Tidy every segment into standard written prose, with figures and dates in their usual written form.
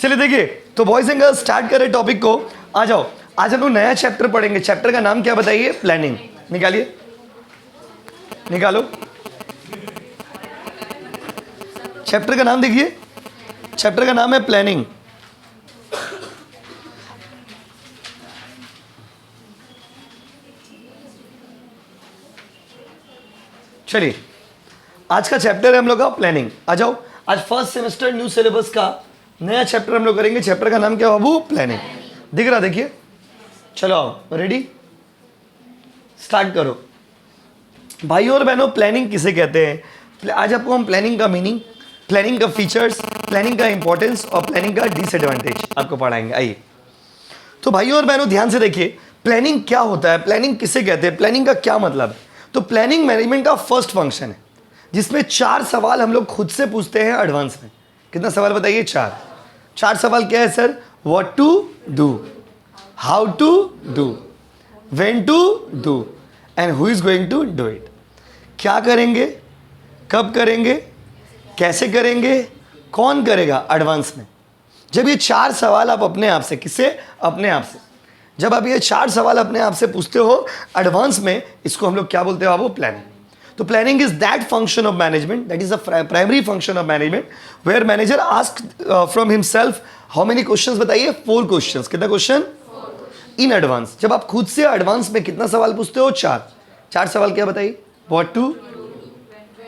चलिए देखिए, तो बॉयज एंड गर्ल्स स्टार्ट करें टॉपिक को। आ जाओ, आज हम लोग नया चैप्टर पढ़ेंगे। चैप्टर का नाम क्या बताइए? प्लानिंग। निकालिए, निकालो चैप्टर का नाम। देखिए चैप्टर का नाम है प्लानिंग। चलिए, आज का चैप्टर है हम लोग का प्लानिंग। आ जाओ, आज फर्स्ट सेमेस्टर न्यू सिलेबस का नया चैप्टर हम लोग करेंगे। चैप्टर का नाम क्या है बाबू? प्लानिंग। दिख रहा? देखिए, चलो आओ, रेडी, स्टार्ट करो। भाइयों और बहनों, प्लानिंग किसे कहते हैं? आज आपको हम प्लानिंग का मीनिंग, प्लानिंग का फीचर्स, प्लानिंग का इंपॉर्टेंस और प्लानिंग का डिसएडवांटेज आपको पढ़ाएंगे। आइए, तो भाइयों और बहनों ध्यान से देखिए, प्लानिंग क्या होता है, प्लानिंग किसे कहते हैं, प्लानिंग का क्या मतलब है। तो प्लानिंग मैनेजमेंट का फर्स्ट फंक्शन है, जिसमें 4 सवाल हम लोग खुद से पूछते हैं एडवांस में। कितना सवाल बताइए? 4 सवाल क्या है sir? What to do, how to do, when to do and who is going to do it. क्या करेंगे, कब करेंगे, कैसे करेंगे, कौन करेगा, एडवांस में। जब ये 4 सवाल आप अपने आप से, किससे? अपने आप से, जब आप ये 4 सवाल अपने आप से पूछते हो एडवांस में, इसको हम लोग क्या बोलते हैं बाबू? प्लानिंग। तो planning is that function of management, that is a primary function of management, where manager ask from himself how many questions बताइए? 4 क्वेश्चंस। कितना क्वेश्चन? In advance. जब आप खुद से एडवांस में कितना सवाल पूछते हो? 4 सवाल क्या बताइए? What to,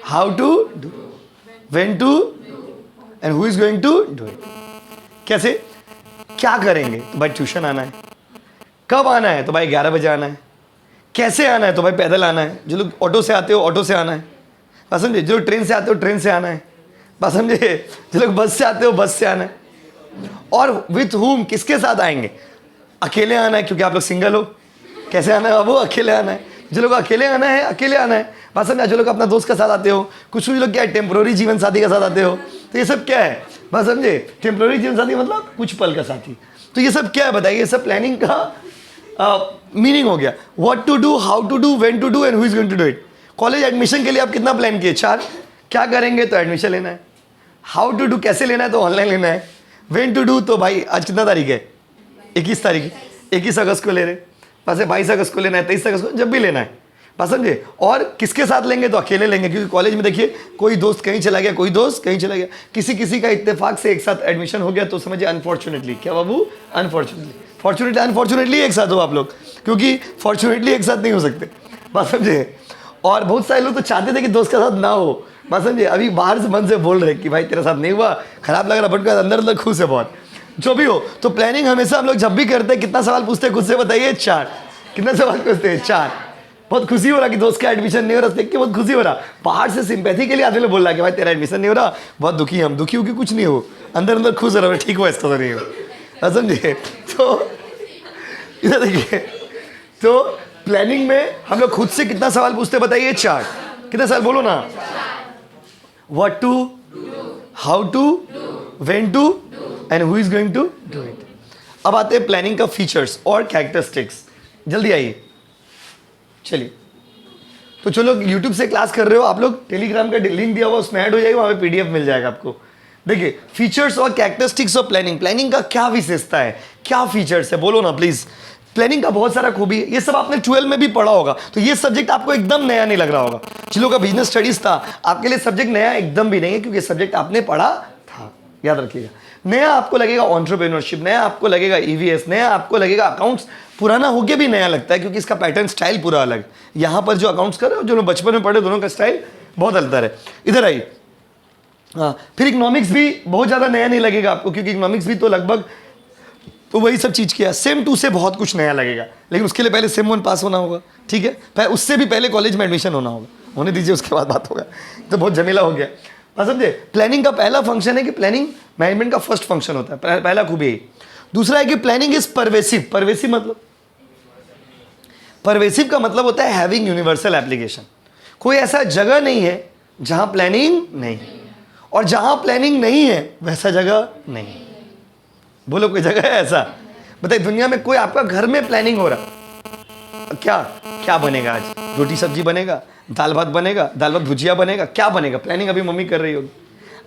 how to do, when to and who is going to do it. कैसे, क्या करेंगे? तो भाई ट्यूशन आना है। कब आना है? तो भाई 11 बजे आना है। कैसे आना है? तो भाई पैदल आना है। जो लोग ऑटो से आते हो ऑटो से आना है, बस समझे। जो लोग ट्रेन से आते हो ट्रेन से आना है, बस समझे। जो लोग बस से आते हो बस से आना है। और विथ हुम, किसके साथ आएंगे? अकेले आना है, क्योंकि आप लोग सिंगल हो। कैसे आना है बाबू? अकेले आना है। जो लोग अकेले आना है, अकेले आना है, बस समझे। जो लोग अपना दोस्त के साथ आते हो, कुछ लोग क्या है, टेम्पोररी जीवन साथी के साथ आते हो। तो ये सब क्या है, बस समझे। टेम्पोररी जीवन साथी मतलब कुछ पल का साथी। तो ये सब क्या है बताइए? ये सब प्लानिंग का मीनिंग हो गया। What to do, how to do, when to do and who is going to do it. College admission के लिए आप कितना प्लान किए? 4। क्या करेंगे? तो एडमिशन लेना है। हाउ टू डू, कैसे लेना है? तो ऑनलाइन लेना है। व्हेन टू डू, तो भाई आज कितना तारीख है? 21 तारीख, 21 अगस्त को ले रहे, बस 22 अगस्त को लेना है, 23 अगस्त को, जब भी लेना है, बस समझे। और किसके साथ लेंगे? तो अकेले लेंगे, क्योंकि कॉलेज में देखिए कोई दोस्त कहीं चला गया, कोई दोस्त कहीं चला गया, किसी का इत्तेफाक से एक साथ एडमिशन हो गया, तो समझिए अनफॉर्चुनेटली। क्या बाबू? अनफॉर्चुनेटली। फॉर्चुनेटली अनफॉर्चुनेटली एक साथ हो आप लोग, क्योंकि फॉर्चुनेटली एक साथ नहीं हो सकते, बस समझे। और बहुत सारे लोग तो चाहते थे कि दोस्त के साथ ना हो, बस समझे। अभी बाहर से मन से बोल रहे कि भाई तेरे साथ नहीं हुआ, खराब लग रहा, बट अंदर अंदर खुश है बहुत। जो भी हो, तो प्लानिंग हमेशा हम लोग जब भी करते हैं, कितना सवाल पूछते हैं खुद से बताइए? 4। कितना सवाल पूछते हैं? 4। बहुत खुशी हो रहा कि दोस्त का एडमिशन नहीं हो रहा, देख के बहुत खुशी हो रहा। बाहर से सिंपैथी के लिए आधे लोग बोल रहा कि भाई तेरा एडमिशन नहीं हो रहा, बहुत दुखी। हम दुखी हो कि कुछ नहीं हो, अंदर अंदर खुश हो रहा, ठीक हुआ, इसका तो नहीं हो, समझे। तो इधर देखिए, तो प्लानिंग में हम लोग खुद से कितना सवाल पूछते बताइए? 4। कितना सवाल बोलो ना? What to, how to, when to and who is going to do it. अब आते हैं प्लानिंग का फीचर्स और कैरेक्टरिस्टिक्स। जल्दी आइए, चलिए। तो जो लोग यूट्यूब से क्लास कर रहे हो, आप लोग टेलीग्राम का लिंक दिया हुआ, उसमें ऐड हो जाएगा, वहाँ पे PDF मिल जाएगा आपको। देखिए, फीचर्स और कैरेक्टरिस्टिक्स ऑफ प्लानिंग। प्लानिंग का क्या विशेषता है, क्या फीचर्स है, बोलो ना प्लीज। प्लानिंग का बहुत सारा खूबी है, ये सब आपने 12 में भी पढ़ा होगा, तो ये सब्जेक्ट आपको एकदम नया नहीं लग रहा होगा। जिन का बिजनेस स्टडीज था, आपके लिए सब्जेक्ट नया एकदम भी नहीं है, क्योंकि सब्जेक्ट आपने पढ़ा था, याद रखिएगा। नया आपको लगेगा एंटरप्रेन्योरशिप, नया आपको लगेगा EVS, नया आपको लगेगा अकाउंट्स। पुराना होके भी नया लगता है, क्योंकि इसका पैटर्न स्टाइल पूरा अलग। यहाँ पर जो अकाउंट्स कर रहे हो, जो लोग बचपन में पढ़े, दोनों का स्टाइल बहुत अलग है। इधर आइए। हाँ, फिर इकोनॉमिक्स भी बहुत ज़्यादा नया नहीं लगेगा आपको, क्योंकि इकोनॉमिक्स भी तो लगभग तो वही सब चीज़ किया। सेम 2 से बहुत कुछ नया लगेगा, लेकिन उसके लिए पहले सेम 1 पास होना होगा, ठीक है। उससे भी पहले कॉलेज में एडमिशन होना होगा, होने दीजिए, उसके बाद बात होगा। तो बहुत झमेला हो गया, बस समझे। प्लानिंग का पहला फंक्शन है कि प्लानिंग मैनेजमेंट का फर्स्ट फंक्शन होता है, पहला खूबी है। दूसरा है कि प्लानिंग इज परवेसिव। परवेसिव मतलब, परवेसिव का मतलब होता है हैविंग यूनिवर्सल एप्लीकेशन। कोई ऐसा जगह नहीं है जहां प्लानिंग नहीं, और जहां प्लानिंग नहीं है वैसा जगह नहीं। बोलो कोई जगह है ऐसा? बताइए, दुनिया में कोई आपका घर में प्लानिंग हो रहा, क्या क्या बनेगा आज? रोटी सब्जी बनेगा, दाल भात बनेगा, दाल भात भुजिया बनेगा, क्या बनेगा? प्लानिंग अभी मम्मी कर रही होगी।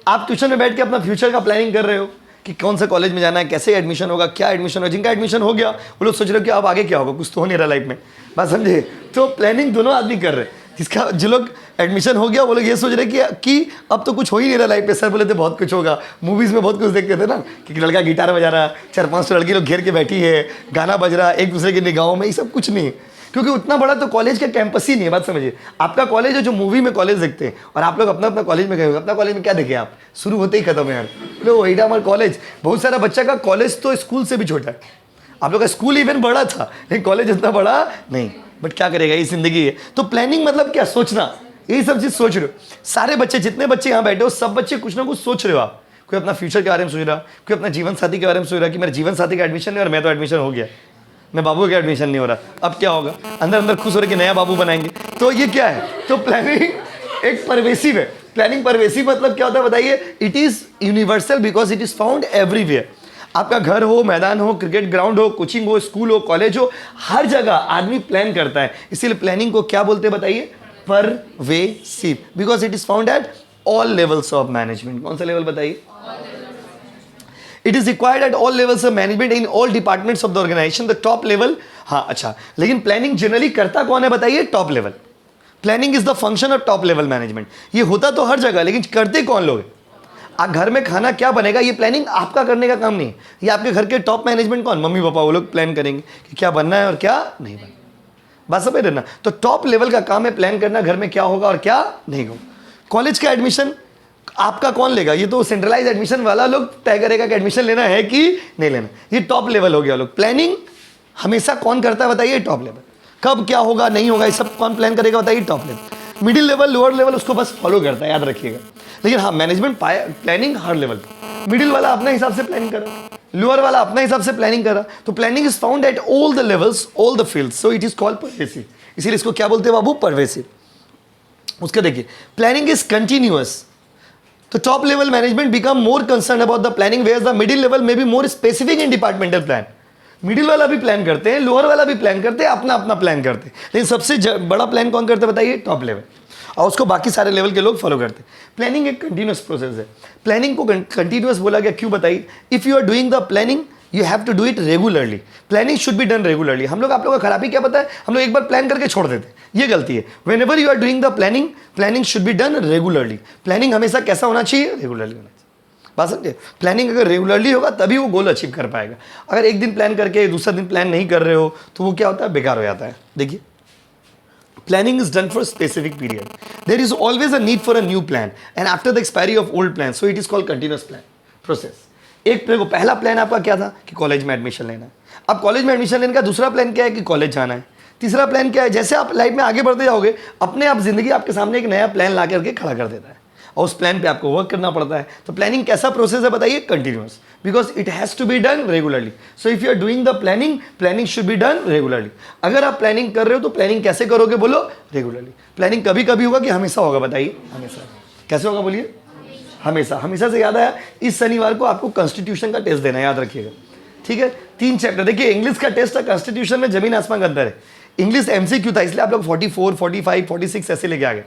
आप ट्यूशन में बैठ के अपना फ्यूचर का प्लानिंग कर रहे हो, कि कौन सा कॉलेज में जाना है, कैसे एडमिशन होगा, क्या एडमिशन होगा। जिनका एडमिशन हो गया वो लोग सोच रहे हो कि अब आगे क्या होगा, कुछ तो हो नहीं रहा लाइफ में, बात समझे। तो प्लानिंग दोनों आदमी कर रहे हैं। जिसका जो लोग एडमिशन हो गया वो लोग ये सोच रहे कि अब तो कुछ हो ही नहीं रहा लाइफ में। सर बोले थे बहुत कुछ होगा, मूवीज़ में बहुत कुछ देखते थे ना कि लड़का गिटार बजा रहा, 4-5 लड़की लोग घेर के बैठी है, गाना बज रहा, एक दूसरे की निगाहों में, ये सब कुछ नहीं है, क्योंकि उतना बड़ा तो कॉलेज का कैंपस ही नहीं है। बात समझिए, आपका कॉलेज है जो मूवी में कॉलेज देखते हैं, और आप लोग अपना अपना कॉलेज में गए हो। अपना कॉलेज में क्या देखे आप, शुरू होते ही खत्म है यार, लो वही हमारा कॉलेज। बहुत सारा बच्चा का कॉलेज तो स्कूल से भी छोटा है। आप लोग का स्कूल इवन बड़ा था लेकिन कॉलेज इतना बड़ा नहीं, बट क्या करेगा, ये जिंदगी है। तो प्लानिंग मतलब क्या, सोचना, यही सब चीज़ सोच रहे हो। सारे बच्चे, जितने बच्चे यहाँ बैठे हो, सब बच्चे कुछ ना कुछ सोच रहे हो आप। कोई अपना फ्यूचर के बारे में सोच रहा, कोई अपना जीवन साथी के बारे में सोच रहा कि मेरे जीवन साथी का एडमिशन नहीं, और मैं तो एडमिशन हो गया, मैं बाबू का एडमिशन नहीं हो रहा, अब क्या होगा। अंदर अंदर खुश हो रहे कि नया बाबू बनाएंगे। तो ये क्या है, तो प्लानिंग एक परवेसिव है। प्लानिंग परवेसिव मतलब क्या होता है बताइए, it is universal because it is found everywhere. आपका घर हो, मैदान हो, क्रिकेट ग्राउंड हो, कोचिंग हो, स्कूल हो, कॉलेज हो, हर जगह आदमी प्लान करता है। इसीलिए प्लानिंग को क्या बोलते हैं बताइए, pervasive, because it is found at all levels of management. कौन सा लेवल बताइए, it is required at all levels of management in all departments of the organisation. The top level, हाँ अच्छा, लेकिन प्लानिंग जनरली करता कौन है बताइए, top level. Planning is the function of top level management. ये होता तो हर जगह, लेकिन करते कौन लोग हैं। आप घर में खाना क्या बनेगा, ये प्लानिंग आपका करने का काम नहीं है। ये आपके घर के टॉप मैनेजमेंट कौन, मम्मी पापा, वो लोग प्लान करेंगे कि क्या बनना है और क्या नहीं बनना। बात समझ रहे ना। तो टॉप लेवल का काम है प्लान करना, घर में क्या होगा और क्या नहीं होगा। कॉलेज का एडमिशन आपका कौन लेगा, ये तो सेंट्रलाइज एडमिशन वाला लोग तय करेगा कि एडमिशन लेना है कि नहीं लेना। ये टॉप लेवल हो गया लोग। प्लानिंग हमेशा कौन करता है बताइए, टॉप लेवल। कब क्या होगा नहीं होगा ये सब कौन प्लान करेगा बताइए, top level. Middle level, lower level उसको बस फॉलो करता है, याद रखिएगा। लेकिन हाँ, मैनेजमेंट प्लानिंग हर लेवल पे। मिडिल वाला अपने हिसाब से प्लानिंग करा, लोअर वाला अपने हिसाब से प्लानिंग करा। तो planning is found at all the levels, all the fields, so it is called pervasive. इसीलिए इसको क्या बोलते हैं बाबू, परवेसिव। उसका देखिए, प्लानिंग इज कंटिन्यूअस। तो top level management become more concern about the planning, where the middle level में be more specific in departmental plan. Middle वाला भी प्लान करते हैं, लोअर वाला भी प्लान करते हैं, अपना अपना प्लान करते हैं, लेकिन सबसे बड़ा प्लान कौन करते हैं बताइए, टॉप लेवल। और उसको बाकी सारे लेवल के लोग फॉलो करते हैं। प्लानिंग एक कंटिन्यूअस प्रोसेस है। प्लानिंग को कंटिन्यूअस बोला गया क्यों बताइए, if you are doing the planning you have to do it regularly. Planning should be done regularly. हम लोग, आप लोगों का खराबी क्या पता है, हम लोग एक बार प्लान करके छोड़ देते, ये गलती है। Whenever you are doing the planning, planning should be done regularly. Planning हमेशा कैसा होना चाहिए, रेगुलरली होना चाहिए। बात समझे। प्लानिंग अगर रेगुलरली होगा तभी वो गोल अचीव कर पाएगा। अगर एक दिन प्लान करके दूसरा दिन प्लान नहीं कर रहे हो तो वो क्या होता है, बेकार हो जाता है। देखिए, planning is done for a specific period. There is always a need for a new plan and after the expiry of old plan, so it is called continuous plan process. एक देखो, पहला प्लान आपका क्या था कि college में admission लेना है। अब कॉलेज में एडमिशन लेने का दूसरा प्लान क्या है कि कॉलेज जाना है। तीसरा प्लान क्या है, जैसे आप लाइफ में आगे बढ़ते जाओगे अपने आप जिंदगी आपके सामने एक नया प्लान ला करके खड़ा कर देता है और उस प्लान पे आपको वर्क करना पड़ता है। तो प्लानिंग कैसा प्रोसेस है बताइए, continuous, because it has to be done regularly. So if you are doing the planning, planning should be done regularly. अगर आप प्लानिंग कर रहे हो तो प्लानिंग कैसे करोगे बोलो, रेगुलरली। प्लानिंग कभी कभी होगा कि हमेशा होगा बताइए, हमेशा। कैसे होगा बोलिए, हमेशा। हमेशा से याद आया, इस शनिवार को आपको कॉन्स्टिट्यूशन का टेस्ट देना है, याद रखिएगा, ठीक है। 3 चैप्टर। देखिए, इंग्लिश का टेस्ट था, कॉन्स्टिट्यूशन में जमीन आसमान का अंतर है। इंग्लिश MCQ था, इसलिए आप लोग 44, 45, 46 ऐसे लेके आ गए।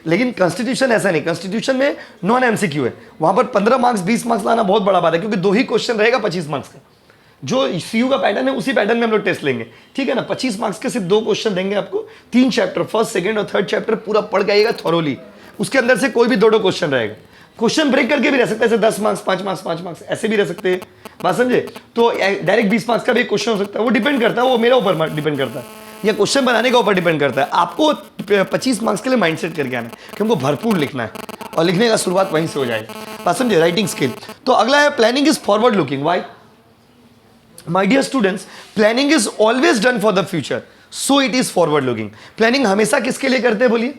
लेकिन कॉन्स्टिट्यूशन ऐसा नहीं, कॉन्स्टिट्यूशन में नॉन MCQ है। वहाँ पर 15 मार्क्स 20 मार्क्स लाना बहुत बड़ा बात है, क्योंकि 2 ही क्वेश्चन रहेगा 25 मार्क्स का। जो CU का पैटर्न है उसी पैटर्न में हम लोग टेस्ट लेंगे, ठीक है ना। 25 मार्क्स के सिर्फ 2 क्वेश्चन देंगे आपको। 3 चैप्टर, फर्स्ट, सेकंड और थर्ड चैप्टर पूरा पढ़ के आइएगा थॉरोली। उसके अंदर से कोई भी 2 क्वेश्चन रहेगा। क्वेश्चन ब्रेक करके भी रह सकते हैं, 10 मार्क्स, 5 मार्क्स, 5 मार्क्स ऐसे भी रह सकते हैं। बात समझे। तो डायरेक्ट 20 मार्क्स का भी क्वेश्चन हो सकता है, वो डिपेंड करता है, वो मेरा ऊपर डिपेंड करता है या क्वेश्चन बनाने के ऊपर डिपेंड करता है। आपको 25 मार्क्स के लिए माइंडसेट करके आना है कि हमको भरपूर लिखना है और लिखने का शुरुआत वहीं से हो जाएगी। बात समझे, राइटिंग स्किल। तो अगला है planning is forward looking. Why my dear students, planning is always done for the future, so it is forward looking. Planning हमेशा किसके लिए करते हैं बोलिए,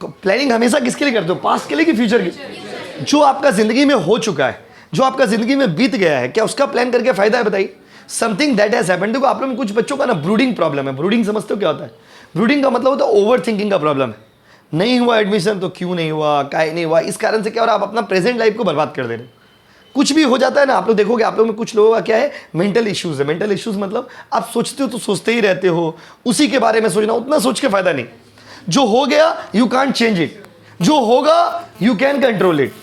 प्लानिंग हमेशा किसके लिए करते हो, पास्ट के लिए कि फ्यूचर के। जो आपका जिंदगी में हो चुका है, जो आपका जिंदगी में बीत गया है, क्या उसका प्लान करके फायदा है बताइए। Something that has happened. देखो, आप लोग में कुछ बच्चों का ना ब्रूडिंग प्रॉब्लम है। ब्रूडिंग समझते हो क्या होता है? ब्रूडिंग का मतलब होता है ओवर थिंकिंग का प्रॉब्लम है। नहीं हुआ एडमिशन तो क्यों नहीं हुआ, काहे नहीं हुआ, इस कारण से क्या हो रहा है, आप अपना प्रेजेंट लाइफ को बर्बाद कर दे रहे हो। कुछ भी हो जाता है ना, आप लोग देखोगे, आप लोग में कुछ लोगों का क्या है, मेंटल इश्यूज है। मेंटल इश्यूज मतलब आप सोचते हो तो सोचते ही रहते हो, उसी के बारे में सोचना, उतना सोच के फायदा नहीं। जो हो गया यू कांट चेंज इट, जो होगा यू कैन कंट्रोल इट।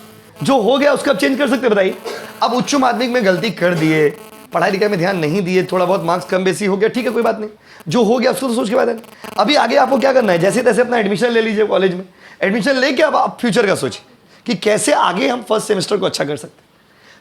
जो हो गया उसका आप चेंज कर सकते बताइए। अब उच्च माध्यमिक में गलती कर दिए, पढ़ाई लिखाई में ध्यान नहीं दिए, थोड़ा बहुत मार्क्स कम बेसी हो गया, ठीक है कोई बात नहीं, जो हो गया उसको तो सोच के फायदा नहीं। अभी आगे आपको क्या करना है, जैसे तैसे अपना एडमिशन ले लीजिए कॉलेज में, एडमिशन लेके अब आप फ्यूचर का सोचिए कि कैसे आगे हम फर्स्ट सेमेस्टर को अच्छा कर सकते हैं,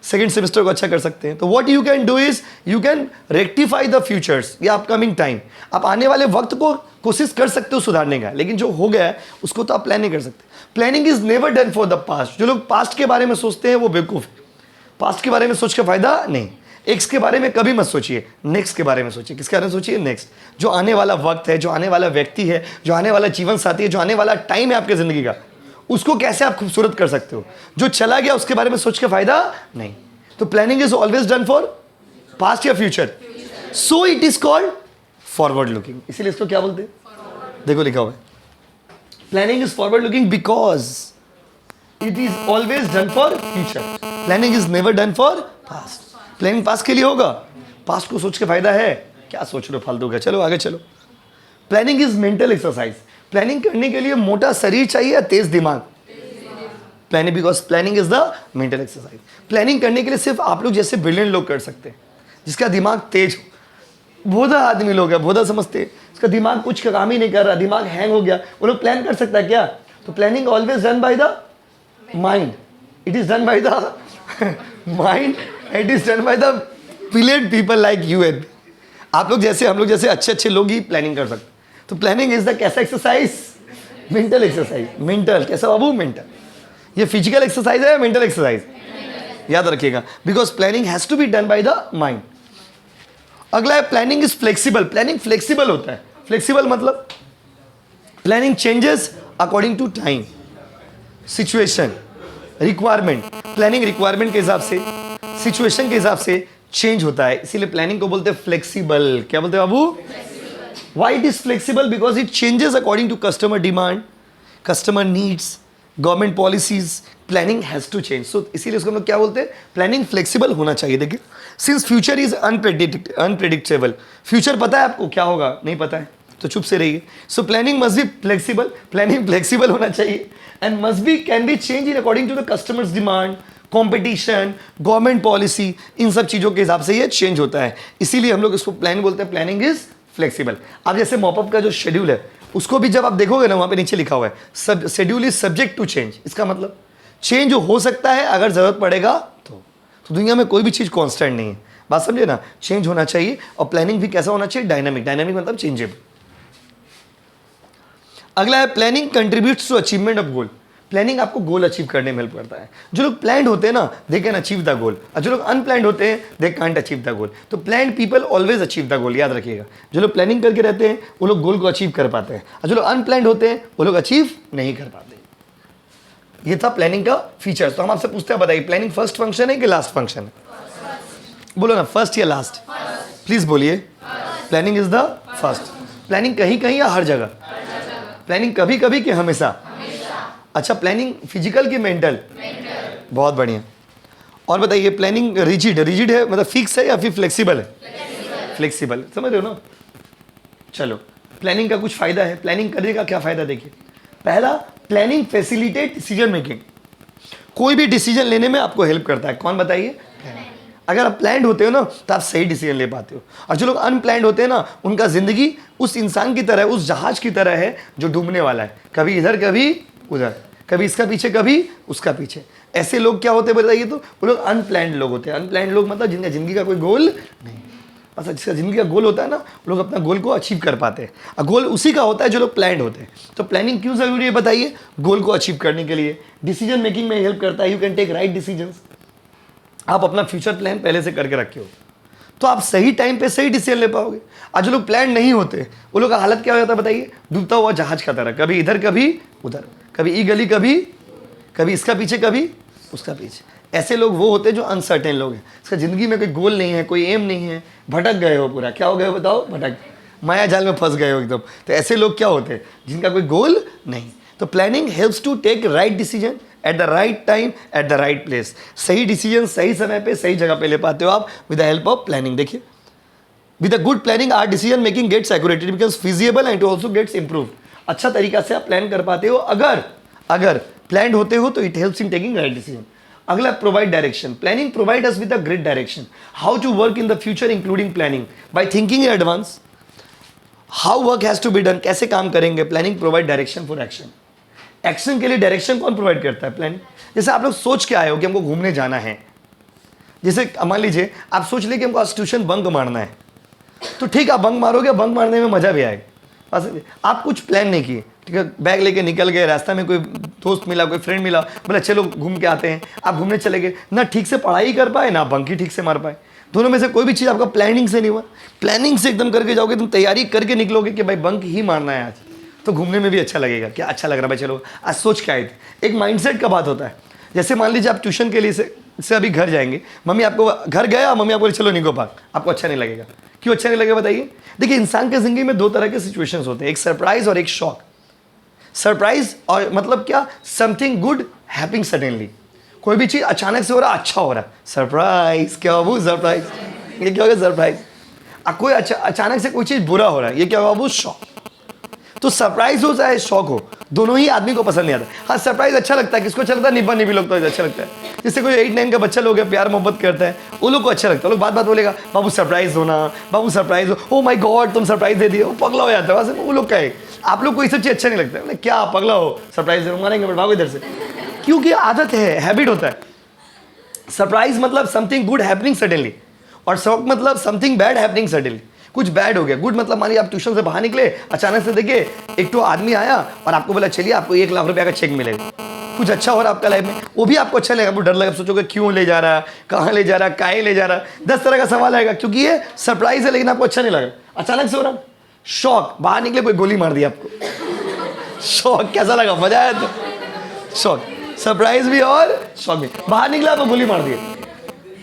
सेकेंड सेमेस्टर को अच्छा कर सकते हैं। तो what you can do is you can rectify the futures या अपकमिंग टाइम। आप आने वाले वक्त को कोशिश कर सकते हो सुधारने का, लेकिन जो हो गया है उसको तो आप प्लान नहीं कर सकते। Planning is never done for the past. जो लोग पास्ट के बारे में सोचते हैं वो बेवकूफ है, पास्ट के बारे में सोच के फायदा नहीं। एक्स के बारे में कभी मत सोचिए, नेक्स्ट के बारे में सोचिए। किसके बारे में सोचिए? नेक्स्ट। जो आने वाला वक्त है, जो आने वाला व्यक्ति है, जो आने वाला जीवन साथी है, जो आने वाला टाइम है आपकी जिंदगी का, उसको कैसे आप खूबसूरत कर सकते हो। जो चला गया उसके बारे में सोच के फायदा नहीं। तो planning is always done for past या future, so it is called forward looking. इसीलिए इसको क्या बोलते हैं? देखो लिखा हुआ है, planning is forward looking because it is always done for future. Planning is never done for past. Planning past के लिए होगा, पास्ट को सोच के फायदा है? क्या सोच रहे हो फालतू का, चलो आगे चलो। Planning is mental exercise. Planning करने के लिए मोटा शरीर चाहिए या तेज दिमाग? Planning, because planning is the mental exercise. Planning करने के लिए सिर्फ आप लोग जैसे ब्रिलियंट लोग कर सकते हैं, जिसका दिमाग तेज हो। भोदा आदमी लोग है, भोदा समझते हैं, इसका दिमाग कुछ काम ही नहीं कर रहा, दिमाग हैंग हो गया, वो लोग प्लान कर सकता है क्या? तो planning always done by the mind, it is done by the mind, it is done by the brilliant people like you and me. आप लोग जैसे, हम लोग जैसे अच्छे अच्छे लोग ही प्लानिंग कर सकते हैं। तो प्लानिंग इज द कैसा एक्सरसाइज? Mental exercise. मेंटल कैसा बाबू? मेंटल। ये फिजिकल एक्सरसाइज है या मेंटल एक्सरसाइज? याद रखिएगा, because planning has to be done by the mind. अगला है planning is flexible. Planning flexible होता है। फ्लेक्सिबल मतलब planning changes according to time, situation, requirement. Planning requirement के हिसाब से, सिचुएशन के हिसाब से चेंज होता है, इसीलिए प्लानिंग को बोलते हैं फ्लेक्सिबल। क्या बोलते हैं बाबू? Why it is flexible? Because it changes according to customer demand, customer needs, government policies. Planning has to change. So इसीलिए उसको हम लोग क्या बोलते हैं? प्लानिंग फ्लेक्सिबल होना चाहिए। देखिए, since future is unpredictable. Future पता है आपको क्या होगा? नहीं पता है तो चुप से रहिए। So planning must be flexible. Planning flexible होना चाहिए and must be can be change in according to the customers demand, competition, government policy. इन सब चीज़ों के हिसाब से ये चेंज होता है, इसीलिए हम लोग इसको प्लान बोलते हैं। Planning is flexible. अब जैसे मॉपअप का जो शेड्यूल है उसको भी जब आप देखोगे ना, वहाँ पे नीचे लिखा हुआ है सब schedule is subject to change. इसका मतलब चेंज हो सकता है अगर ज़रूरत पड़ेगा तो दुनिया में कोई भी चीज़ कॉन्स्टेंट नहीं है। बात समझे ना? चेंज होना चाहिए। और प्लानिंग भी कैसा होना चाहिए? डायनामिक। डायनामिक मतलब चेंजेबल। अगला है planning contributes to achievement of goal. Planning आपको गोल अचीव करने में हेल्प करता है। जो लोग प्लान्ड होते हैं ना, they can achieve the goal, और जो लोग अनप्लान्ड होते हैं they can't achieve the goal. तो planned people always achieve the goal. याद रखिएगा, जो लोग प्लानिंग करके रहते हैं वो लोग गोल को अचीव कर पाते हैं, और जो लोग अनप्लान्ड होते हैं वो लोग अचीव नहीं कर पाते। ये था प्लानिंग का फीचर्स। तो हम आपसे पूछते हैं, बताइए प्लानिंग फर्स्ट फंक्शन है कि लास्ट फंक्शन है? बोलो ना, फर्स्ट या लास्ट? प्लीज बोलिए। Planning is the first. Planning कहीं कहीं या हर जगह? प्लानिंग कभी कभी कि हमेशा? अच्छा, प्लानिंग फिजिकल की मेंटल? बहुत बढ़िया। और बताइए प्लानिंग रिजिड, रिजिड है मतलब फिक्स है या फिर फ्लेक्सिबल है? फ्लेक्सिबल। समझ रहे हो ना? चलो, प्लानिंग का कुछ फायदा है। प्लानिंग करने का क्या फायदा देखिए। पहला, प्लानिंग फैसिलिटेट डिसीजन मेकिंग। कोई भी डिसीजन लेने में आपको हेल्प करता है। कौन बताइए? अगर आप प्लान्ड होते हो ना तो आप सही डिसीजन ले पाते हो, और जो लोग अनप्लान्ड होते हैं ना उनका जिंदगी उस इंसान की तरह, उस जहाज की तरह है जो डूबने वाला है, कभी इधर कभी उधर, कभी इसका पीछे कभी उसका पीछे। ऐसे लोग क्या होते हैं बताइए? तो वो लोग अनप्लान्ड लोग होते हैं। अनप्लान्ड लोग मतलब जिनका जिंदगी का कोई गोल नहीं। अच्छा, जिसका जिंदगी का गोल होता है ना, वो लोग अपना गोल को अचीव कर पाते हैं, और गोल उसी का होता है जो लोग प्लान्ड होते हैं। तो प्लानिंग क्यों जरूरी है बताइए? गोल को अचीव करने के लिए। डिसीजन मेकिंग में हेल्प करता है। You can take right decisions. आप अपना फ्यूचर प्लान पहले से करके रखे हो तो आप सही टाइम पे सही डिसीजन ले पाओगे। आज जो लोग प्लान नहीं होते वो लोग का हालत क्या हो जाता है बताइए? डूबता हुआ जहाज का तरह, कभी इधर कभी उधर, कभी ई गली कभी इसका पीछे कभी उसका पीछे। ऐसे लोग वो होते हैं जो अनसर्टेन लोग हैं, इसका ज़िंदगी में कोई गोल नहीं है, कोई एम नहीं है, भटक गए हो पूरा। क्या हो गए हो बताओ? भटक, माया जाल में फंस गए हो एकदम। तो ऐसे लोग क्या होते हैं? जिनका कोई गोल नहीं। तो planning helps to take right decision at the right time at the right place. सही डिसीजन सही समय पे सही जगह पे ले पाते हो आप with the help of planning. देखिए, with a good planning our decision making gets accurate, it becomes feasible and also gets improved. अच्छा तरीका से आप प्लान कर पाते हो। अगर प्लान्ड होते हो तो it helps in taking right decision. अगला provide direction. Planning provide us with a great direction how to work in the future including planning by thinking in advance how work has to be done, कैसे काम करेंगे। Planning provide direction for action. Action के लिए direction कौन provide करता है? Planning. जैसे आप लोग सोच के आए हो कि हमको घूमने जाना है, जैसे मान लीजिए आप सोच ले कि हमको आज ट्यूशन बंक मारना है, तो ठीक है आप बंक मारोगे, बंक मारने में मजा भी आएगा। बस आप कुछ प्लान नहीं किए, ठीक है, बैग लेके निकल गए, रास्ता में कोई दोस्त मिला, कोई फ्रेंड मिला, बोला चलो घूम के आते हैं, आप घूमने चले गए, ना ठीक से पढ़ाई कर पाए ना बंक ही ठीक से मार पाए। दोनों में से कोई भी चीज़ आपका प्लानिंग से नहीं हुआ। प्लानिंग से एकदम करके जाओगे, तुम तैयारी करके निकलोगे कि भाई बंक ही मारना है आज, तो घूमने में भी अच्छा लगेगा। क्या अच्छा लग रहा है भाई, चलो आज सोच के आए थे। एक माइंडसेट का बात होता है। जैसे मान लीजिए आप ट्यूशन के लिए से अभी घर जाएंगे, मम्मी आपको घर गया, मम्मी आपको चलो निको पार्क, आपको अच्छा नहीं लगेगा। क्यों अच्छा नहीं लगेगा बताइए? देखिए इंसान के जिंदगी में दो तरह के सिचुएशंस होते हैं, एक सरप्राइज और एक शॉक। सरप्राइज और मतलब क्या, समथिंग गुड हैपनिंग सडनली, कोई भी चीज़ अचानक से हो रहा, अच्छा हो रहा, सरप्राइज। क्या बाबू सरप्राइज, ये क्या होगा सरप्राइज। कोई अचानक से कोई चीज़ बुरा हो रहा है, ये क्या होगा बाबू शॉक। तो सरप्राइज हो चाहे शॉक हो, दोनों ही आदमी को पसंद नहीं आता। हाँ सरप्राइज अच्छा लगता है, किसको अच्छा लगता है? निब्बा निब्बी लोग तो अच्छा लगता है। जिससे कोई 8-9 का बच्चा लोग है, प्यार मोहब्बत करता है, वो लोग को अच्छा लगता है। लोग बात बात बोलेगा बाबू सरप्राइज होना, बाबू सरप्राइज हो, ओ माय गॉड तुम सरप्राइज दे दिए, वो पगला हो जाता है वहाँ से। वो लोग का है, आप लोग को ये सब चीज़ अच्छा नहीं लगता है, क्या पगला हो सरप्राइज मारेंगे भागो इधर से, क्योंकि आदत है, हैबिट होता है। सरप्राइज मतलब समथिंग गुड हैपनिंग सडनली, और शॉक मतलब समथिंग बैड हैपनिंग सडनली, कुछ बैड हो गया। गुड मतलब मानिए आप ट्यूशन से बाहर निकले, अचानक से देखिए एक तो आदमी आया और आपको बोला चलिए आपको 1 लाख रुपया का चेक मिलेगा। कुछ अच्छा हो रहा है आपका लाइफ में, वो भी आपको अच्छा लगेगा, आपको डर लगेगा, सोचोगे क्यों ले जा रहा है, कहाँ ले जा रहा है, काहे ले जा रहा है, 10 तरह का सवाल आएगा, क्योंकि ये सरप्राइज है लेकिन आपको अच्छा नहीं लगा, अचानक से हो रहा। शॉक, बाहर निकले कोई गोली मार दी आपको, शॉक कैसा लगा, मजा आया तो शॉक। सरप्राइज भी और शॉक भी, बाहर निकला आपको गोली मार दी,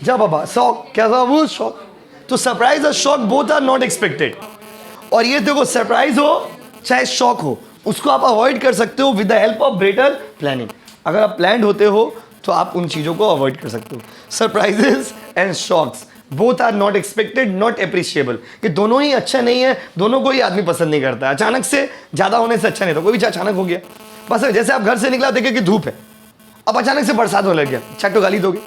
जा बाबा शॉक, कैसा वो शॉक। तो सरप्राइज और shock both are not expected. और ये देखो सरप्राइज हो चाहे शॉक हो, उसको आप अवॉइड कर सकते हो with the help of better planning. अगर आप प्लान्ड होते हो तो आप उन चीज़ों को अवॉइड कर सकते हो। Surprises and shocks both are not expected, not appreciable. ये दोनों ही अच्छा नहीं है, दोनों को ही आदमी पसंद नहीं करता। अचानक से ज़्यादा होने से अच्छा नहीं था, कोई भी अचानक हो गया। बस जैसे आप घर से निकला देखे कि धूप है, अब अचानक से बरसात होने लग गया, चट्टो गाली दोगे,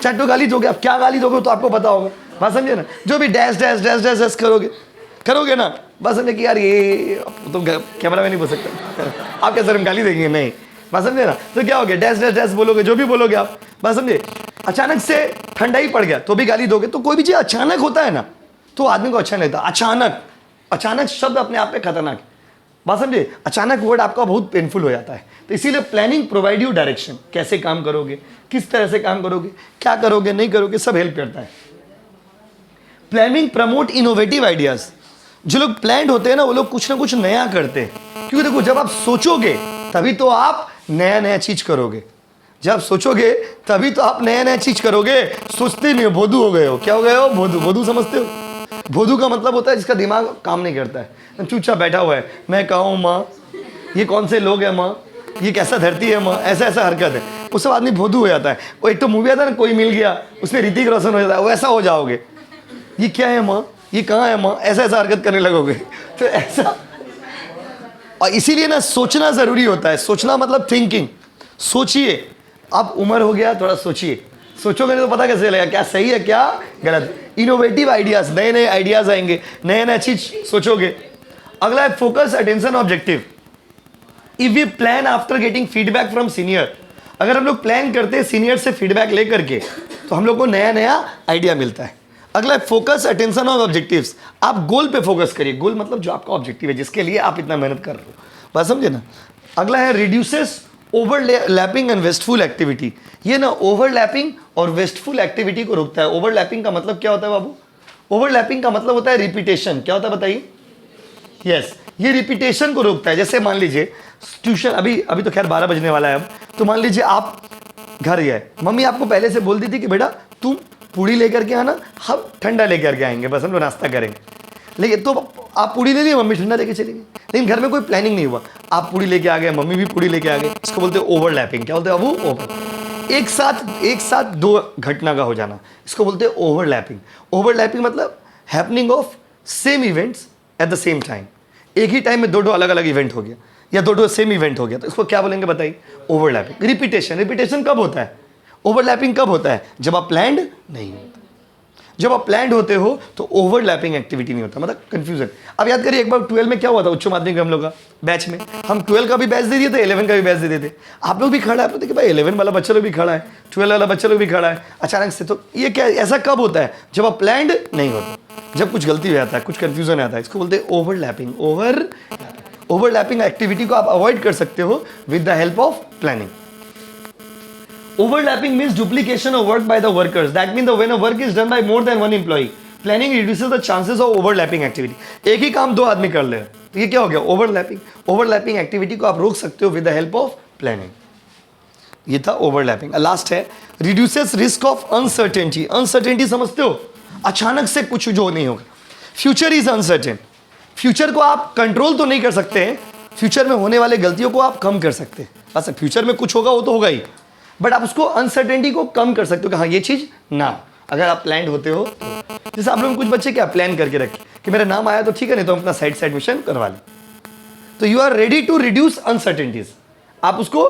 चट्टो गाली दोगे। अब क्या गाली दोगे तो आपको पता होगा, बात समझे ना। जो भी dash dash dash dash dash करोगे ना, बस समझे कि यार ये तो कैमरा में नहीं बोल सकता आप क्या सर हम गाली देंगे, नहीं, बात समझे ना। तो क्या हो गया, डैश डैश डैश बोलोगे, जो भी बोलोगे आप, बात समझे। अचानक से ठंडा ही पड़ गया तो भी गाली दोगे। तो कोई भी चीज़ अचानक होता है ना तो आदमी को अच्छा नहीं लगता। अचानक, अचानक शब्द अपने आप में खतरनाक है, बात समझे। अचानक वर्ड आपका बहुत पेनफुल हो जाता है। तो इसीलिए प्लानिंग प्रोवाइड यू डायरेक्शन, कैसे काम करोगे, किस तरह से काम करोगे, क्या करोगे नहीं करोगे, सब हेल्प करता है। Planning promote innovative ideas. जो लोग प्लान्ड होते हैं ना वो लोग कुछ ना कुछ नया करते हैं, क्योंकि देखो जब आप सोचोगे तभी तो आप नया नया चीज करोगे। जब सोचोगे तभी तो आप नया नया चीज करोगे। सोचते नहीं हो, भोदू हो गए हो। क्या हो गए हो, भोदू। भोदू समझते हो? भोदू का मतलब होता है जिसका दिमाग काम नहीं करता है, चुपचाप बैठा हुआ है। मैं कहूँ माँ, ये कौन से लोग हैं माँ, ये कैसा धरती है माँ, ऐसा ऐसा हरकत है, वो सब आदमी भोदू हो जाता है। वो एक तो मूवी आता है ना कोई मिल गया, उसमें ऋतिक रोशन हो जाता है, वैसा हो जाओगे। ये क्या है माँ, ये कहाँ है माँ, ऐसा ऐसा हरकत करने लगोगे। तो ऐसा, और इसीलिए ना सोचना ज़रूरी होता है। सोचना मतलब थिंकिंग, सोचिए। अब उम्र हो गया, थोड़ा सोचिए। सोचोगे नहीं तो पता कैसे चलेगा क्या सही है क्या गलत। इनोवेटिव आइडियाज, नए नए आइडियाज आएंगे, नया नया चीज सोचोगे। अगला है focus, attention, objective. If we plan after getting feedback from senior, अगर हम लोग प्लान करते हैं सीनियर से फीडबैक लेकर के तो हम लोग को नया नया आइडिया मिलता है। अगला है फोकस, अटेंशन और ऑब्जेक्टिव्स। आप गोल पे फोकस करिए। गोल मतलब जो आपका ऑब्जेक्टिव है, जिसके लिए आप इतना मेहनत कर रहे हो, बात समझे ना। अगला है reduces overlapping and wasteful activity. ये ना ओवरलैपिंग और वेस्टफुल एक्टिविटी को रोकता है। ओवरलैपिंग का मतलब क्या होता है बाबू? ओवरलैपिंग का मतलब होता है रिपीटेशन। क्या होता है बताइए? यस, ये रिपीटेशन को रोकता है। जैसे मान लीजिए ट्यूशन, अभी तो खैर 12 बजने वाला है अब, तो मान लीजिए आप घर गए, मम्मी आपको पहले से बोल दी थी कि बेटा तुम पूड़ी लेकर के आना, हम ठंडा लेकर के आएंगे, बस हम लोग नाश्ता करेंगे। लेकिन तो आप पूड़ी ले लिए, मम्मी ठंडा लेके चली गई, लेकिन घर में कोई प्लानिंग नहीं हुआ। आप पूड़ी लेके आ गए, मम्मी भी पूड़ी लेके आ गए। इसको बोलते हैं ओवरलैपिंग। क्या बोलते हैं बाबू? ओवर, एक साथ दो घटना का हो जाना, इसको बोलते हैं ओवरलैपिंग। ओवरलैपिंग मतलब happening of same events at the same time. एक ही टाइम में दो अलग अलग इवेंट हो गया या दो सेम इवेंट हो गया, तो इसको क्या बोलेंगे बताइए? ओवरलैपिंग। रिपीटेशन, रिपीटेशन कब होता है? ओवरलैपिंग कब होता है? जब आप प्लान्ड नहीं होते। जब आप प्लान्ड होते हो तो ओवरलैपिंग एक्टिविटी नहीं होता, मतलब कंफ्यूजन। अब याद करिए एक बार 12 में क्या हुआ था उच्च माध्यमिक हम लोग का बैच में, हम 12 का भी बैच दे दिए थे, 11 का भी बैच दे दिए थे। आप लोग भी खड़ा है, देखिए भाई 11 वाला बच्चा लोग भी खड़ा है, 12 वाला बच्चा लोग भी खड़ा है अचानक से। तो ये क्या, ऐसा कब होता है? जब आप प्लान्ड नहीं होते, जब कुछ गलती हो जाता है, कुछ कंफ्यूजन आता है, इसको बोलते हैं ओवरलैपिंग। ओवरलैपिंग एक्टिविटी को आप अवॉइड कर सकते हो with the help of planning. Overlapping means duplication of work by the workers. That means when a work is done by more than one employee, planning reduces the chances of overlapping activity. एक ही काम दो आदमी कर ले रहे हैं, तो ये क्या हो गया? ओवरलैपिंग। ओवरलैपिंग एक्टिविटी को आप रोक सकते हो with the help of planning. ये था ओवरलैपिंग। लास्ट है reduces risk of uncertainty. Uncertainty समझते हो? अचानक से कुछ जो नहीं होगा। Future is uncertain. फ्यूचर को आप कंट्रोल तो नहीं कर सकते हैं, फ्यूचर में होने वाले गलतियों को आप कम कर सकते हैं। बस फ्यूचर में कुछ होगा वो तो होगा ही, बट आप उसको अनसर्टेनिटी को कम कर सकते हो कि हाँ ये चीज ना, अगर आप प्लान्ड होते हो तो। जैसे आप लोग कुछ बच्चे क्या प्लान करके रखे कि मेरा नाम आया तो ठीक है, नहीं तो हम अपना साइड से एडमिशन करवा लें, तो you are ready to reduce uncertainties. आप उसको,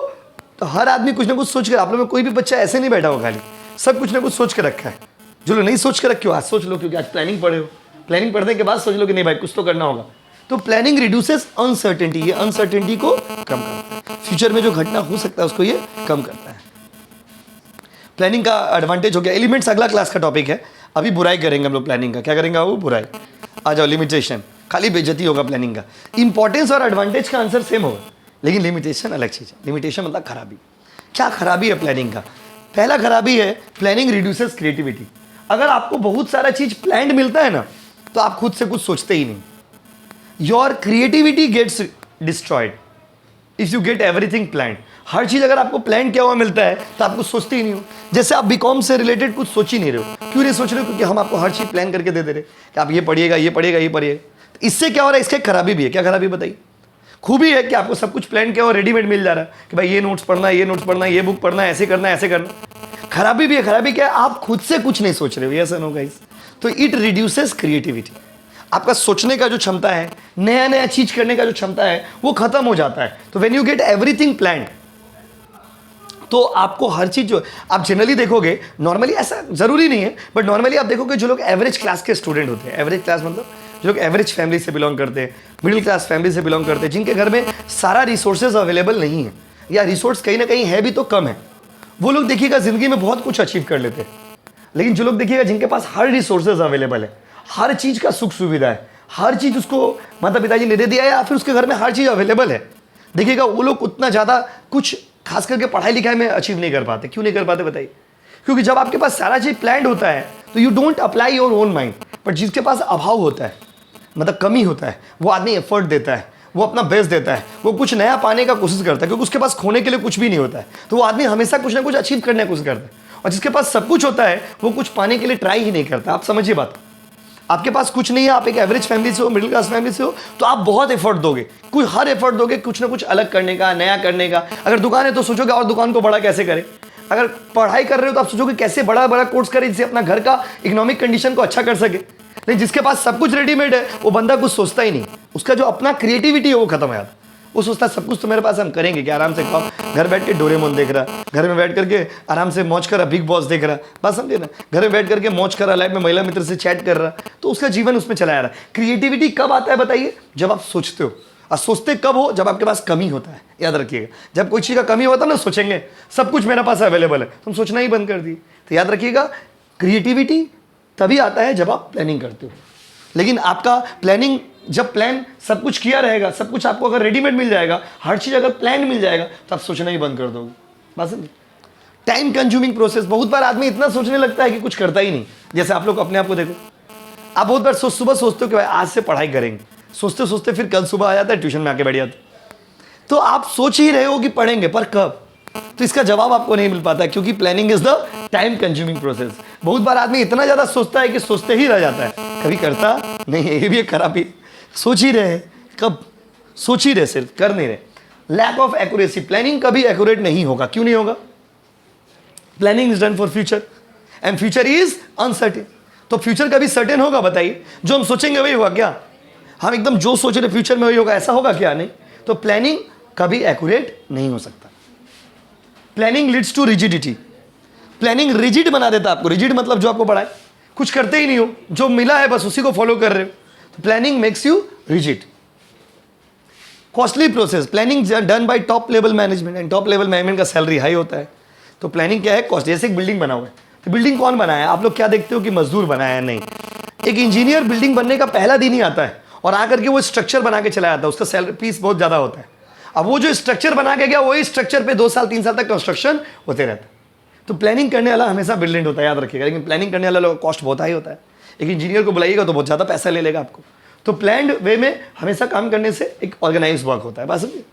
तो हर आदमी कुछ ना कुछ सोच कर, आप लोग में कोई भी बच्चा ऐसे नहीं बैठा हो खाली, सब कुछ ना कुछ सोच कर रखा है। जो लोग नहीं सोच कर रखे हो आज सोच लो, क्योंकि आज प्लानिंग पढ़े हो, प्लानिंग पढ़ने के बाद सोच लो कि नहीं भाई कुछ तो करना होगा। तो प्लानिंग रिड्यूसेस अनसर्टेनिटी, ये अनसर्टेनिटी को कम करता है, फ्यूचर में जो घटना हो सकता है उसको ये कम करता है। प्लानिंग का एडवांटेज हो गया। एलिमेंट्स अगला क्लास का टॉपिक है, अभी बुराई करेंगे हम लोग प्लानिंग का। क्या करेंगे वो? बुराई। आ जाओ, लिमिटेशन, खाली बेइज्जती होगा प्लानिंग का। इंपॉर्टेंस और एडवांटेज का आंसर सेम होगा, लेकिन लिमिटेशन अलग चीज़ है। लिमिटेशन मतलब खराबी। क्या खराबी है प्लानिंग का? पहला खराबी है प्लानिंग रिड्यूसेस क्रिएटिविटी। अगर आपको बहुत सारा चीज प्लान्ड मिलता है ना, तो आप खुद से कुछ सोचते ही नहीं। Your creativity gets destroyed if you get everything planned. हर चीज अगर आपको प्लान किया हुआ मिलता है तो आप कुछ सोचते ही नहीं हो। जैसे आप बीकॉम से रिलेटेड कुछ सोच ही नहीं रहे हो। क्यों नहीं सोच रहे हो? क्योंकि हम आपको हर चीज प्लान करके दे रहे कि आप ये पढ़िएगा, ये पढ़िएगा, ये पढ़िएगा। तो इससे क्या हो रहा है? इसके खराबी भी है। क्या खराबी बताइए? खूबी है कि आपको सब कुछ प्लान किया और रेडीमेड मिल जा रहा है कि भाई ये नोट्स पढ़ना है, ये नोट्स पढ़ना है, ये बुक पढ़ना है, ऐसे करना है, ऐसे करना। खराबी भी है। खराबी क्या है? आप खुद से कुछ नहीं सोच रहे हो। Yes no guys? तो इट रिड्यूसेस क्रिएटिविटी। आपका सोचने का जो क्षमता है, नया नया चीज करने का जो क्षमता है, वो खत्म हो जाता है। तो when you get everything planned, तो आपको हर चीज जो आप जनरली देखोगे, नॉर्मली ऐसा जरूरी नहीं है, बट नॉर्मली आप देखोगे जो लोग एवरेज क्लास के स्टूडेंट होते हैं, एवरेज क्लास मतलब जो लोग एवरेज फैमिली से बिलोंग करते हैं, मिडिल क्लास फैमिली से बिलोंग करते हैं, जिनके घर में सारा रिसोर्सेज अवेलेबल नहीं है या रिसोर्स कहीं ना कहीं है भी तो कम है, वो लोग देखिएगा जिंदगी में बहुत कुछ अचीव कर लेते हैं। लेकिन जो लोग देखिएगा जिनके पास हर रिसोर्सेज अवेलेबल है, हर चीज का सुख सुविधा है, हर चीज उसको माता पिताजी ने दे दिया है या फिर उसके घर में हर चीज अवेलेबल है, देखिएगा वो लोग उतना ज्यादा कुछ खास करके पढ़ाई लिखाई में अचीव नहीं कर पाते। क्यों नहीं कर पाते बताइए? क्योंकि जब आपके पास सारा चीज प्लान्ड होता है तो you don't apply your own mind. But जिसके पास अभाव होता है, मतलब कमी होता है, वो आदमी एफर्ट देता है, वो अपना बेस्ट देता है, वो कुछ नया पाने का कोशिश करता है, क्योंकि उसके पास खोने के लिए कुछ भी नहीं होता है। तो वो आदमी हमेशा कुछ ना कुछ अचीव करने की कोशिश करता है। और जिसके पास सब कुछ होता है वो कुछ पाने के लिए ट्राई ही नहीं करता। आप समझिए बात। आपके पास कुछ नहीं है, आप एक एवरेज फैमिली से हो, मिडिल क्लास फैमिली से हो, तो आप बहुत एफर्ट दोगे, कुछ हर एफर्ट दोगे कुछ ना कुछ अलग करने का, नया करने का। अगर दुकान है तो सोचोगे और दुकान को बड़ा कैसे करें। अगर पढ़ाई कर रहे हो तो आप सोचोगे कैसे बड़ा बड़ा कोर्स करें जिससे अपना घर का इकोनॉमिक कंडीशन को अच्छा कर सके। लेकिन जिसके पास सब कुछ रेडीमेड है, वो बंदा कुछ सोचता ही नहीं, उसका जो अपना क्रिएटिविटी है वो खत्म हो जाता है। वो सोचता सब कुछ तो मेरे पास, हम करेंगे क्या, आराम से खाओ, घर बैठ के डोरेमोन देख रहा, घर में बैठ करके आराम से मौज कर रहा, बिग बॉस देख रहा, बस समझे ना, घर में बैठ करके मौज कर रहा, लाइफ में महिला मित्र से चैट कर रहा, तो उसका जीवन उसमें चला जा रहा है। क्रिएटिविटी कब आता है बताइए? जब आप सोचते हो। और सोचते कब हो? जब आपके पास कमी होता है। याद रखिएगा, जब कोई चीज़ का कमी होता है ना, सोचेंगे सब कुछ मेरे पास अवेलेबल है, तुम सोचना ही बंद कर दिए। तो याद रखिएगा, क्रिएटिविटी तभी आता है जब आप प्लानिंग करते हो। लेकिन आपका प्लानिंग, जब प्लान सब कुछ किया रहेगा, सब कुछ आपको अगर रेडीमेड मिल जाएगा, हर चीज़ अगर प्लान मिल जाएगा, तो आप सोचना ही बंद कर दोगे। बस टाइम कंज्यूमिंग प्रोसेस। बहुत बार आदमी इतना सोचने लगता है कि कुछ करता ही नहीं। जैसे आप लोग अपने आप को देखो, आप बहुत बार सुबह सोचते हो कि भाई आज से पढ़ाई करेंगे, सोचते सोचते फिर कल सुबह आ जाता है, ट्यूशन में आके बैठ जाते। तो आप सोच ही रहे हो कि पढ़ेंगे, पर कब? तो इसका जवाब आपको नहीं मिल पाता, क्योंकि planning is the time consuming process. बहुत बार आदमी इतना ज्यादा सोचता है कि सोचते ही रह जाता है, कभी करता नहीं है। ये भी एक खराबी। सोच ही रहे, कब? सोच ही रहे, सिर्फ कर नहीं रहे। Lack of accuracy. प्लानिंग कभी एक्यूरेट नहीं होगा। क्यों नहीं होगा? Planning is done for future and future is uncertain. तो फ्यूचर कभी सर्टेन होगा बताइए? जो हम सोचेंगे वही होगा क्या? हम एकदम जो सोच रहे फ्यूचर में वही होगा, ऐसा होगा क्या? नहीं। तो प्लानिंग कभी एक्यूरेट नहीं हो सकता। Planning leads to rigidity. Planning rigid बना देता है आपको। रिजिड मतलब जो आपको पढ़ा है कुछ करते ही नहीं हो, जो मिला है बस उसी को फॉलो कर रहे हो, तो planning makes you rigid. Costly process, planning done by top level management, and top level management का सैलरी हाई होता है। तो प्लानिंग क्या है? कॉस्ट। जैसे एक बिल्डिंग बना हुआ है, तो बिल्डिंग कौन बनाया है? आप लोग क्या देखते हो कि मजदूर बनाया है? नहीं, एक इंजीनियर बिल्डिंग बनने का पहला दिन ही आता है और आकर के वो स्ट्रक्चर बना के चला जाता है, उसका सैलरी फीस बहुत ज़्यादा होता है। अब वो जो स्ट्रक्चर बना के गया वही स्ट्रक्चर पे 2 साल 3 साल तक कंस्ट्रक्शन होते रहता है। तो प्लानिंग करने वाला हमेशा ब्रिलियंट होता है, याद रखिएगा, लेकिन प्लानिंग करने वाला कॉस्ट बहुत हाई होता है। एक इंजीनियर को बुलाइएगा तो बहुत ज़्यादा पैसा ले लेगा आपको। तो प्लान्ड वे में हमेशा काम करने से एक ऑर्गेनाइज वर्क होता है। बात समझिए,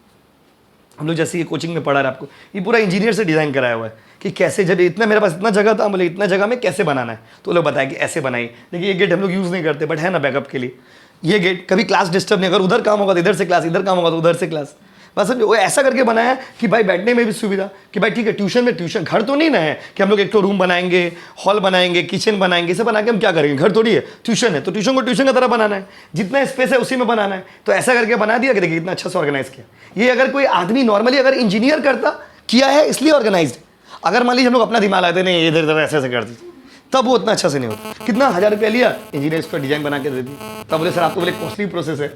हम लोग जैसे ये कोचिंग में पढ़ा रहे आपको, ये पूरा इंजीनियर से डिज़ाइन कराया हुआ है कि कैसे, जब इतना मेरे पास इतना जगह था, बोले इतना जगह में कैसे बनाना है, तो लोग बताया कि ऐसे बनाई। देखिए ये गेट हम लोग यूज़ नहीं करते, बट है ना बैकअप के लिए। ये गेट कभी क्लास डिस्टर्ब नहीं, अगर उधर काम होगा तो इधर से क्लास, इधर काम होगा तो उधर से क्लास। बस समझो, वो ऐसा करके बनाया कि भाई बैठने में भी सुविधा, कि भाई ठीक है ट्यूशन में ट्यूशन, घर तो नहीं ना है कि हम लोग एक तो रूम बनाएंगे, हॉल बनाएंगे, किचन बनाएंगे, इसे बना के हम क्या करेंगे? घर थोड़ी है, ट्यूशन है, तो ट्यूशन को ट्यूशन की तरह बनाना है, जितना स्पेस है उसी में बनाना है। तो ऐसा करके बना दिया कि देखिए इतना अच्छा से ऑर्गेनाइज किया। ये अगर कोई आदमी नॉर्मली अगर इंजीनियर करता, किया है इसलिए ऑर्गेनाइज। अगर मान लीजिए हम लोग अपना दिमाग लाते नहीं, इधर इधर ऐसे ऐसे कर दीजिए, तब वो उतना अच्छा से नहीं होता। कितना 1000 रुपया लिया, इंजीनियर इसका डिजाइन बना के दे दी, तब बोले सर आपको बोले कॉस्टली प्रोसेस है।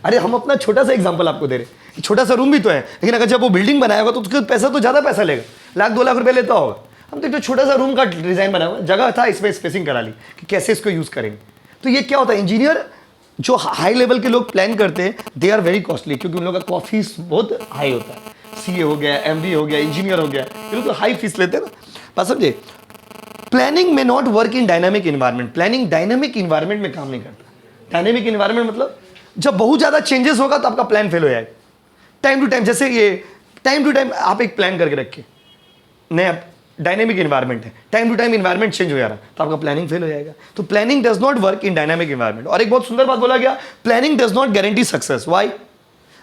अरे हम अपना छोटा सा एग्जांपल आपको दे रहे, छोटा सा रूम भी तो है, लेकिन अगर जब वो बिल्डिंग बनाएगा तो उसका पैसा तो ज़्यादा पैसा लेगा, 1-2 लाख रुपए लेता होगा। हम तो एक छोटा सा रूम का डिज़ाइन बना हुआ, जगह था इसमें स्पेसिंग करा ली कि कैसे इसको यूज़ करेंगे। तो ये क्या होता है, इंजीनियर जो हाई लेवल के लोग प्लान करते हैं, दे आर वेरी कॉस्टली, क्योंकि उन लोगों का फीस बहुत हाई होता है। CA हो गया, MBA हो गया, इंजीनियर हो गया, ये लोग तो हाई फीस लेते हैं ना। बात समझे, प्लानिंग में not work in dynamic environment. Planning dynamic environment में काम नहीं करता। डायनामिक इन्वायरमेंट मतलब जब बहुत ज़्यादा चेंजेस होगा तो आपका प्लान फेल हो जाएगा। टाइम टू टाइम, जैसे ये टाइम टू टाइम आप एक प्लान करके रखिए, नया डायनेमिक इन्वायरमेंट है, time to time environment change हो जा रहा है, तो आपका प्लानिंग फेल हो जाएगा। तो planning does not work in dynamic environment. और एक बहुत सुंदर बात बोला गया, planning does not guarantee success. Why?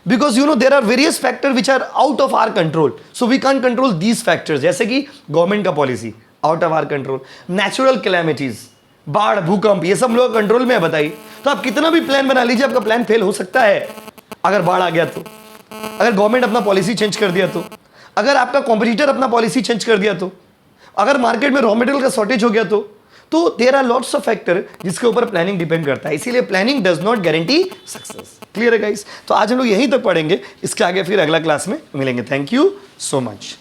Because you know there are various factor which are out of our control, so we can control these factors. जैसे कि government का policy out of our control, natural calamities, बाढ़, भूकंप, ये सब लोग control में है। बताइए, तो आप कितना भी प्लान बना लीजिए, आपका प्लान फेल हो सकता है। अगर बाढ़ आ गया तो, अगर गवर्नमेंट अपना पॉलिसी चेंज कर दिया तो, अगर आपका कॉम्पिटिटर अपना पॉलिसी चेंज कर दिया तो, अगर मार्केट में रॉ मटेरियल का शॉर्टेज हो गया तो there are lots of factor जिसके ऊपर प्लानिंग डिपेंड करता है। इसीलिए planning does not guarantee success. Clear है गाइस? तो आज हम लोग यहीं तक पढ़ेंगे, इसके आगे फिर अगला क्लास में मिलेंगे। Thank you so much.